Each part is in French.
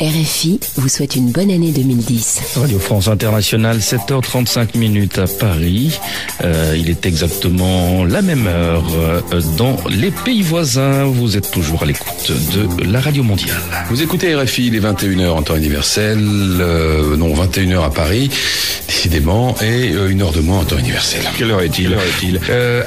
RFI vous souhaite une bonne année 2010. Radio France Internationale, 7h35 à Paris. Il est exactement la même heure dans les pays voisins. Vous êtes toujours à l'écoute de la radio mondiale. Vous écoutez RFI, il est 21h en temps universel, 21h à Paris, décidément, et 1h de moins en temps universel. Quelle heure est-il?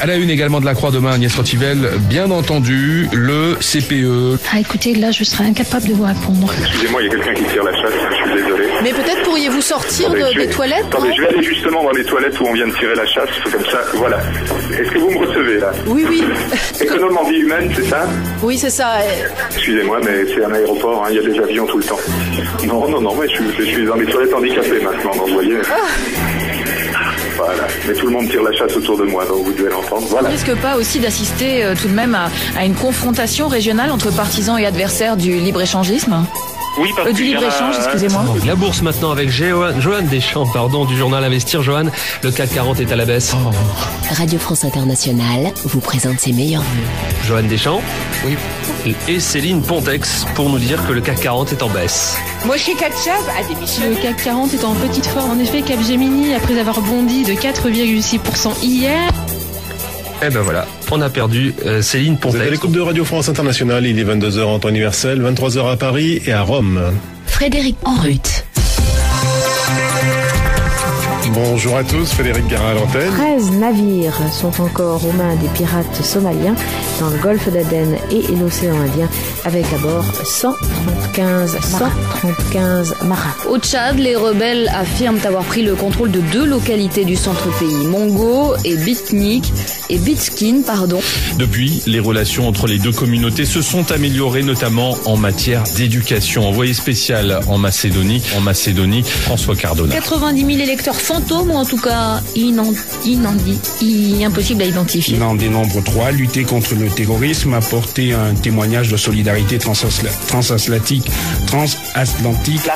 À la une également de la Croix demain, Agnès Rotivel, bien entendu, le CPE. Ah écoutez, là je serais incapable de vous répondre. Excusez-moi, il y a quelqu'un qui tire la chasse, je suis désolé. Mais peut-être pourriez-vous sortir des toilettes? Attendez, je vais aller justement dans les toilettes où on vient de tirer la chasse, comme ça, voilà. Est-ce que vous me recevez là? Oui. Économe en vie humaine, c'est ça? Oui, c'est ça. Excusez-moi, mais c'est un aéroport, il y a des avions tout le temps. Non, mais je suis dans les toilettes handicapées maintenant, donc vous voyez. Voilà, mais tout le monde tire la chasse autour de moi, donc vous devez l'entendre. Voilà. On risque pas aussi d'assister tout de même à une confrontation régionale entre partisans et adversaires du libre-échangisme? Oui, parce du libre-échange, excusez-moi. La bourse maintenant avec Johan Deschamps, du journal Investir. Johan, le CAC 40 est à la baisse. Radio France Internationale vous présente ses meilleurs vœux. Johan Deschamps. Oui. Et Céline Pontex pour nous dire que le CAC 40 est en baisse. Moshe Katchav a démissionné. Le CAC 40 est en petite forme. En effet, Capgemini, après avoir bondi de 4,6% hier. Eh ben voilà, on a perdu Céline Pontex. Vous êtes à l'écoute de Radio France Internationale, il est 22h en temps universel, 23h à Paris et à Rome. Frédéric Enrut. Bonjour à tous, Frédéric Guérin à l'antenne. 13 navires sont encore aux mains des pirates somaliens dans le golfe d'Aden et l'océan Indien, avec à bord 135 marins. Au Tchad, les rebelles affirment avoir pris le contrôle de 2 localités du centre-pays, Mongo et Bitskin. Depuis, les relations entre les deux communautés se sont améliorées, notamment en matière d'éducation. Envoyé spécial en Macédonie, François Cardona. 90 000 électeurs fantômes, ou en tout cas impossible à identifier. Dans des nombres 3, lutter contre le terrorisme, apporter un témoignage de solidarité transatlantique. La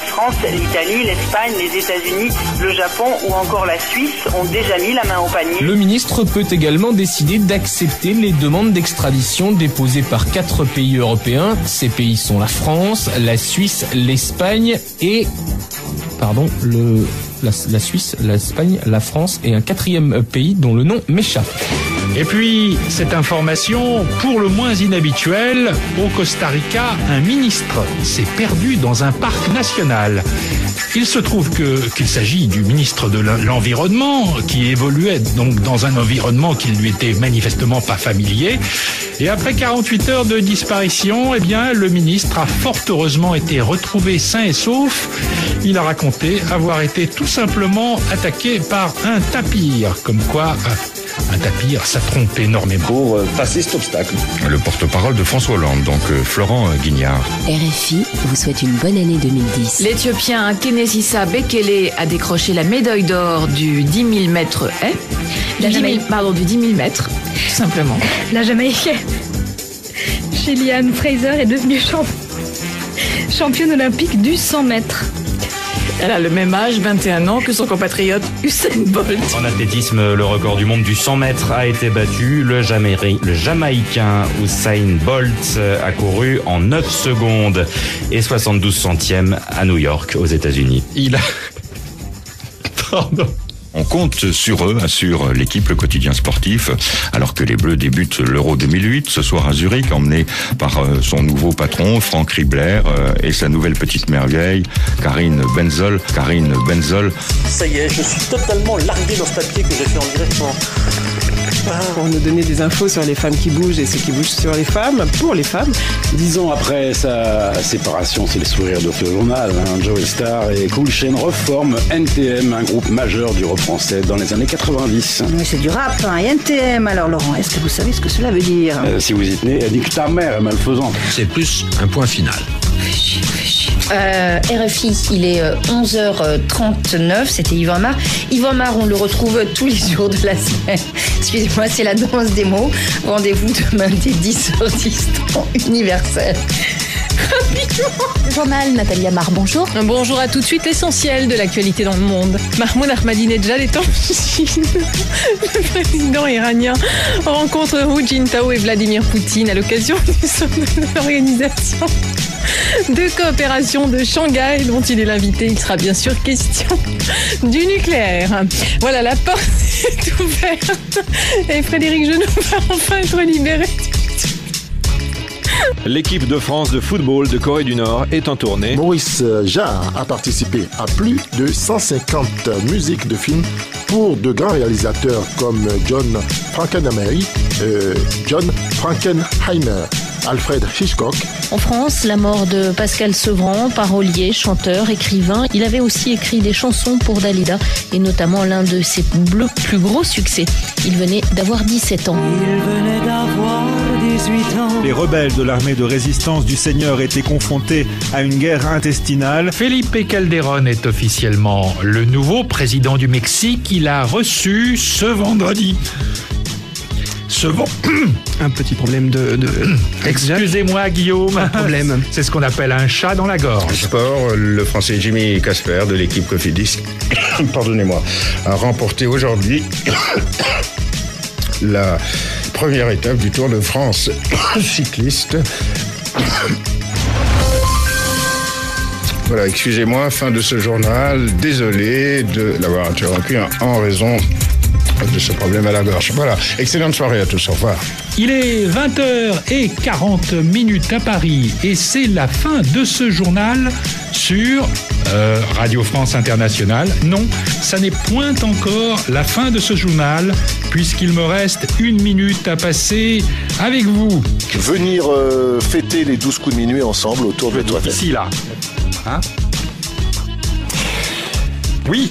France, l'Italie, l'Espagne, les États-Unis, le Japon ou encore la Suisse ont déjà mis la main au panier. Le ministre peut également décider d'accepter les demandes d'extradition déposées par 4 pays européens. Ces pays sont la France, la Suisse, l'Espagne et... la Suisse, l'Espagne, la France et un 4e pays dont le nom m'échappe. Et puis, cette information, pour le moins inhabituelle, au Costa Rica, un ministre s'est perdu dans un parc national. Il se trouve qu'il s'agit du ministre de l'Environnement, qui évoluait donc dans un environnement qui ne lui était manifestement pas familier. Et après 48 heures de disparition, le ministre a fort heureusement été retrouvé sain et sauf. Il a raconté avoir été tout simplement attaqué par un tapir, comme quoi... un tapir, ça trompe énormément. Pour passer cet obstacle. Le porte-parole de François Hollande, donc Florent Guignard. RFI vous souhaite une bonne année 2010. L'Éthiopien Kenesisa Bekele a décroché la médaille d'or du 10 000 mètres du 10 000 mètres, tout simplement. La Jamaïcaine Shelly-Ann Fraser est devenue championne olympique du 100 mètres. Elle a le même âge, 21 ans, que son compatriote Usain Bolt. En athlétisme, le record du monde du 100 mètres a été battu. Le Jamaïcain Usain Bolt a couru en 9 secondes et 72 centièmes à New York, aux États-Unis. On compte sur eux, assure l'équipe, le quotidien sportif, alors que les Bleus débutent l'Euro 2008 ce soir à Zurich, emmenés par son nouveau patron, Franck Ribler, et sa nouvelle petite merveille, Karine Benzol. Ça y est, je suis totalement largué dans ce papier que j'ai fait en direct. Pour nous donner des infos sur les femmes qui bougent et ceux qui bougent sur les femmes, pour les femmes. 10 ans après sa séparation, c'est le sourire de ce journal. Joey Starr et Cool Chain reforment NTM, un groupe majeur du rock français dans les années 90. Mais c'est du rap, NTM. Alors Laurent, est-ce que vous savez ce que cela veut dire? Si vous y tenez, elle dit que ta mère est malfaisante. C'est plus un point final. RFI, il est 11h39, c'était Yvan Mar. Yvan Mar, on le retrouve tous les jours de la semaine. Excusez-moi, c'est la danse des mots. Rendez-vous demain dès 10h10 temps universel. rapidement. Journal, Nathalie Amar, bonjour. Bonjour à tout de suite, l'essentiel de l'actualité dans le monde. Mahmoud Ahmadinejad est en Chine. Le président iranien rencontre Hu Jintao et Vladimir Poutine à l'occasion du sommet de l'organisation de coopération de Shanghai dont il est l'invité. Il sera bien sûr question du nucléaire. Voilà, la porte est ouverte et Frédéric Genoux va enfin être libéré. L'équipe de France de football de Corée du Nord est en tournée. Maurice Jarre a participé à plus de 150 musiques de films pour de grands réalisateurs comme John Frankenheimer, Alfred Hitchcock. En France, la mort de Pascal Sevran, parolier, chanteur, écrivain. Il avait aussi écrit des chansons pour Dalida et notamment l'un de ses plus gros succès. Il venait d'avoir 17 ans. Il venait d'avoir 18 ans. Les rebelles de l'armée de résistance du Seigneur étaient confrontés à une guerre intestinale. Felipe Calderón est officiellement le nouveau président du Mexique. Il a reçu ce vendredi. Un petit problème de... Excusez-moi Guillaume. Pas de problème. C'est ce qu'on appelle un chat dans la gorge. Sport, le Français Jimmy Casper de l'équipe Cofidis, pardonnez-moi, a remporté aujourd'hui la première étape du Tour de France cycliste. Voilà, excusez-moi, fin de ce journal. Désolé de l'avoir interrompu en raison de ce problème à la gorge. Voilà, excellente soirée à tous, au revoir. Il est 20h40 à Paris et c'est la fin de ce journal sur Radio France Internationale. Non, ça n'est point encore la fin de ce journal puisqu'il me reste 1 minute à passer avec vous. Venir fêter les 12 coups de minuit ensemble autour de toi. Ici, là. Hein ? Oui,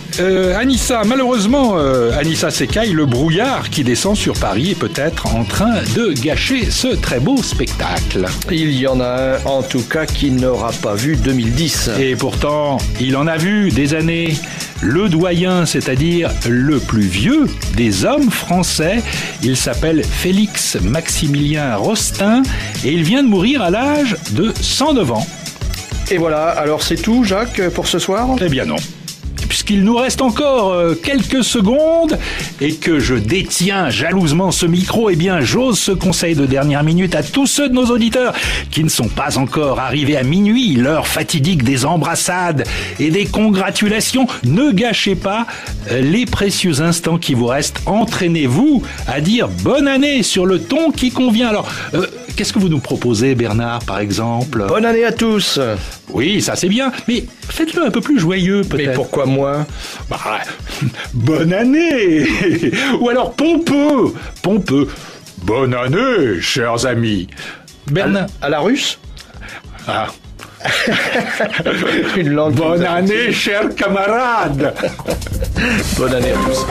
Anissa, malheureusement, Anissa s'écaille, le brouillard qui descend sur Paris est peut-être en train de gâcher ce très beau spectacle. Il y en a un, en tout cas, qui n'aura pas vu 2010. Et pourtant, il en a vu des années. Le doyen, c'est-à-dire le plus vieux des hommes français, il s'appelle Félix Maximilien Rostin et il vient de mourir à l'âge de 109 ans. Et voilà, alors c'est tout, Jacques, pour ce soir ? Eh bien non. Puisqu'il nous reste encore quelques secondes et que je détiens jalousement ce micro, eh bien j'ose ce conseil de dernière minute à tous ceux de nos auditeurs qui ne sont pas encore arrivés à minuit, l'heure fatidique des embrassades et des congratulations. Ne gâchez pas les précieux instants qui vous restent. Entraînez-vous à dire bonne année sur le ton qui convient. Alors, qu'est-ce que vous nous proposez, Bernard, par exemple ? Bonne année à tous. Oui, ça c'est bien, mais faites-le un peu plus joyeux peut-être. Mais pourquoi moi ? Bonne année. Ou alors pompeux. Bonne année, chers amis. Bernard. À la russe ? Ah. Une langue. Bonne année, chers camarades. Bonne année à tous.